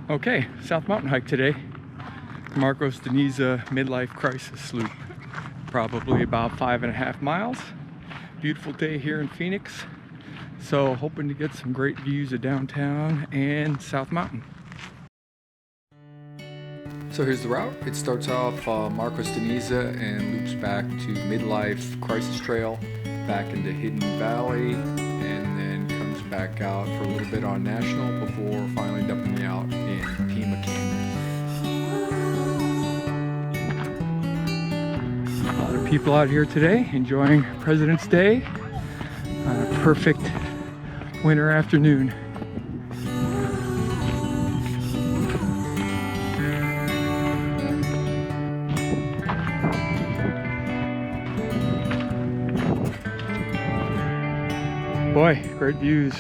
Okay, South Mountain hike today. Marcos Deniza Midlife Crisis Loop. Probably about 5.5 miles. Beautiful day here in Phoenix. So hoping to get some great views of downtown and South Mountain. So here's the route. It starts off Marcos Deniza and loops back to Midlife Crisis Trail, back into Hidden Valley, and then comes back out for a little bit on National before finally dumping out in Pima Canyon. A lot of people out here today enjoying President's Day on a perfect winter afternoon. Boy, great views.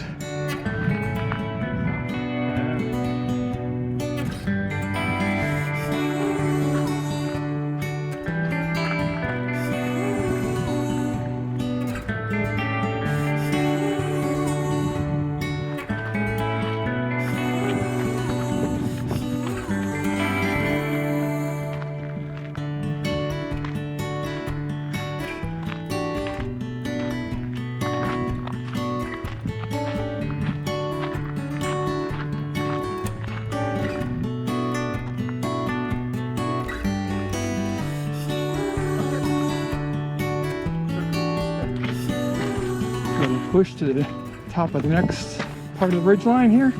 Push to the top of the next part of the ridgeline here.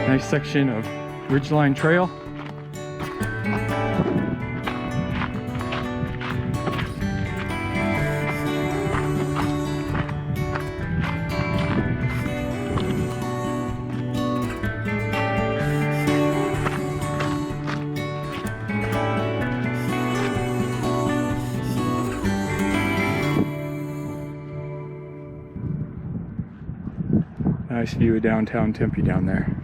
Nice section of Ridgeline Trail. Nice view of downtown Tempe down there.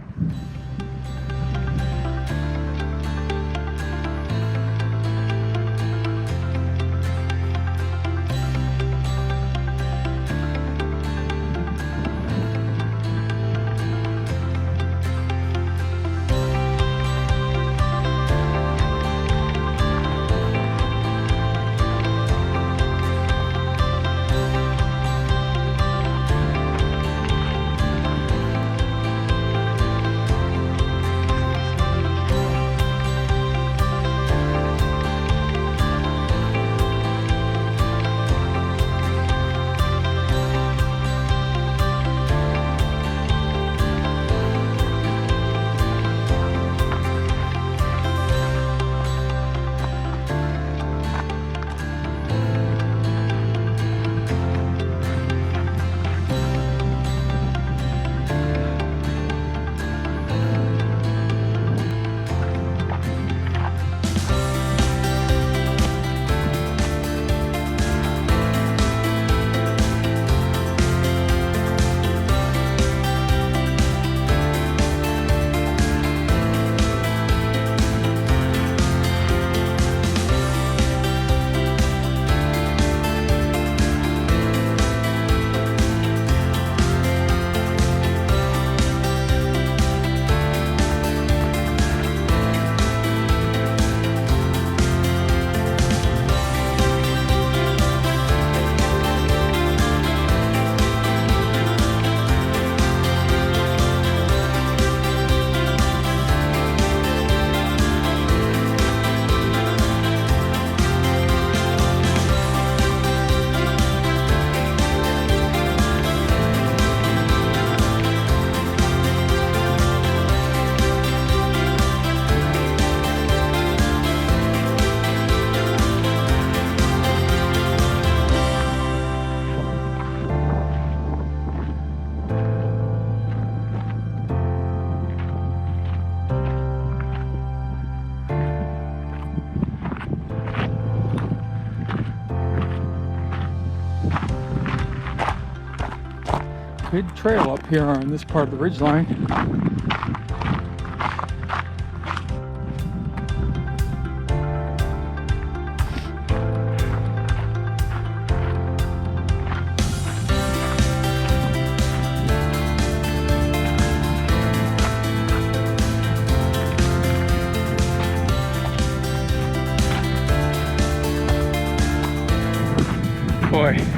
Good trail up here on this part of the ridgeline.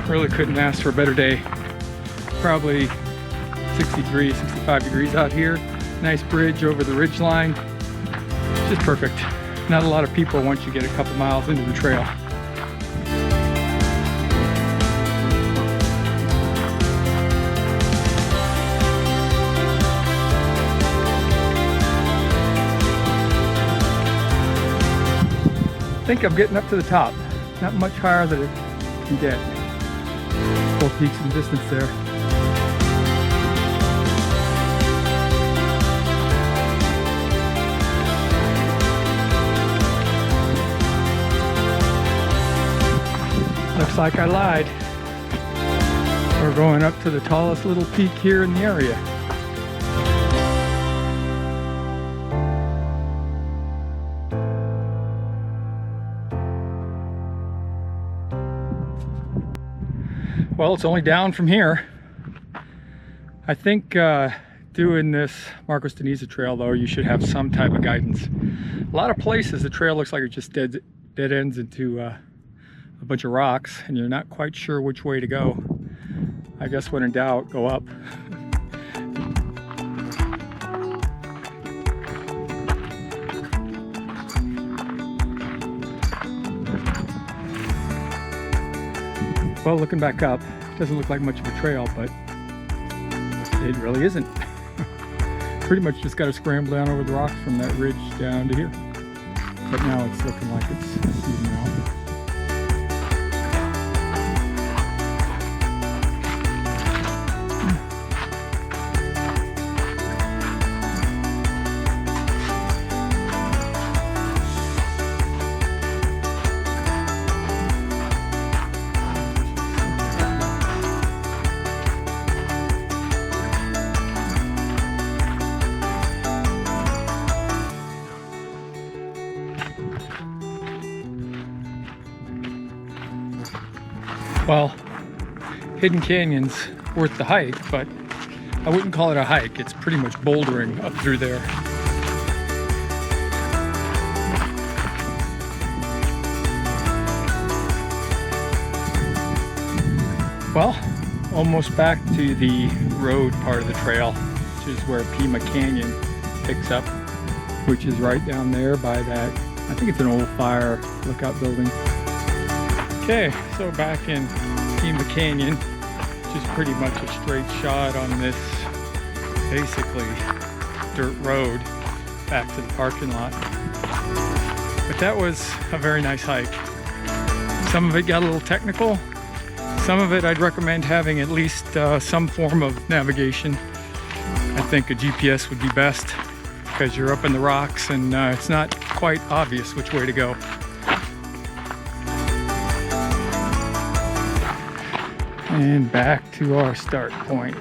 Really couldn't ask for a better day. Probably 63, 65 degrees out here. Nice bridge over the ridgeline. Just perfect. Not a lot of people once you get a couple miles into the trail. I think I'm getting up to the top. Not much higher than it can get. 4 peaks in distance there. Looks like I lied. We're going up to the tallest little peak here in the area. Well, it's only down from here. I think doing this Marcos Deniza trail, though, you should have some type of guidance. A lot of places the trail looks like it just dead ends into a bunch of rocks, and you're not quite sure which way to go. I guess when in doubt, go up. Well, looking back up, it doesn't look like much of a trail, but it really isn't. Pretty much just got to scramble down over the rocks from that ridge down to here. But now it's looking like it's even out. Well, Hidden Canyon's worth the hike, but I wouldn't call it a hike. It's pretty much bouldering up through there. Well, almost back to the road part of the trail, which is where Pima Canyon picks up, which is right down there by that, I think it's an old fire lookout building. Okay, so back in Pima Canyon, just pretty much a straight shot on this basically dirt road back to the parking lot. But that was a very nice hike. Some of it got a little technical. Some of it I'd recommend having at least some form of navigation. I think a GPS would be best because you're up in the rocks and it's not quite obvious which way to go. And back to our start point.